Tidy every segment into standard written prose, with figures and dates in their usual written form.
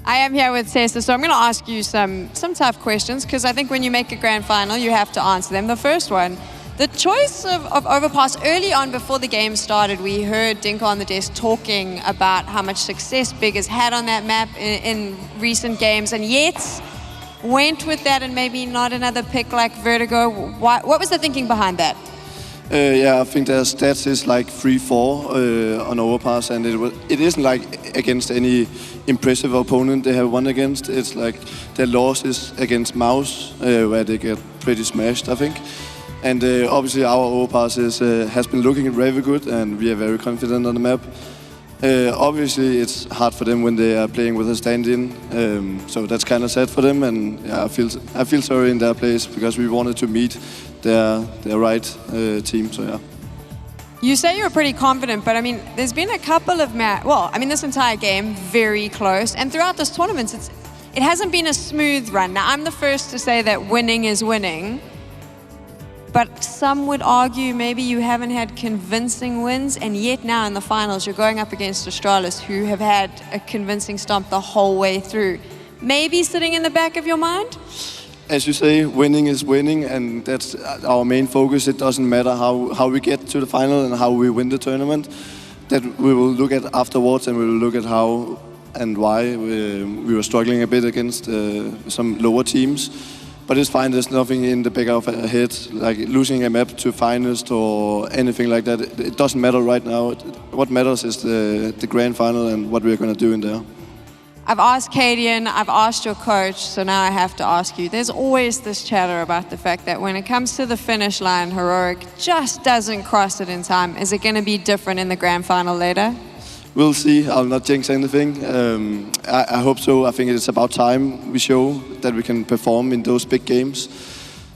I am here with Teses, so I'm going to ask you some tough questions, because I think when you make a grand final, you have to answer them. The first one, the choice of overpass early on before the game started, we heard Dinko on the desk talking about how much success Big has had on that map in recent games, and yet went with that and maybe not another pick like Vertigo. What was the thinking behind that? Yeah, I think their stats is like 3-4 on overpass, and it isn't like against any impressive opponent they have won against. It's like their losses against Mouse, where they get pretty smashed, I think. And obviously our overpass has been looking very good, and we are very confident on the map. Obviously it's hard for them when they are playing with a stand-in, so that's kind of sad for them, and yeah, I feel sorry in their place, because we wanted to meet their right team, so yeah. You say you're pretty confident, but I mean, there's been a couple of this entire game very close, and throughout this tournament, it hasn't been a smooth run. Now, I'm the first to say that winning is winning, but some would argue maybe you haven't had convincing wins, and yet now in the finals, you're going up against Astralis, who have had a convincing stomp the whole way through. Maybe sitting in the back of your mind? As you say, winning is winning, and that's our main focus. It doesn't matter how we get to the final and how we win the tournament. That we will look at afterwards, and we will look at how and why we were struggling a bit against some lower teams. But it's fine, there's nothing in the back of our head, like losing a map to finest or anything like that. It doesn't matter right now. What matters is the grand final and what we're going to do in there. I've asked Kadian, I've asked your coach, so now I have to ask you. There's always this chatter about the fact that when it comes to the finish line, Heroic just doesn't cross it in time. Is it going to be different in the grand final later? We'll see. I'll not jinx anything. I hope so. I think it's about time we show that we can perform in those big games.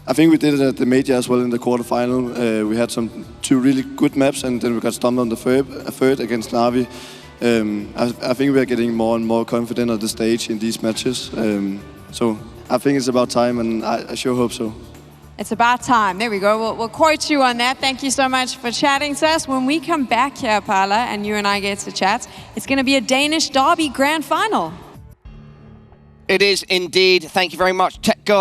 I think we did it at the major as well in the quarterfinal. We had two really good maps, and then we got stumped on the third against Navi. I think we're getting more and more confident on the stage in these matches. So I think it's about time, and I sure hope so. It's about time. There we go. We'll quote you on that. Thank you so much for chatting to us. When we come back here, Paula, and you and I get to chat, it's going to be a Danish derby grand final. It is indeed. Thank you very much, Tech Girl.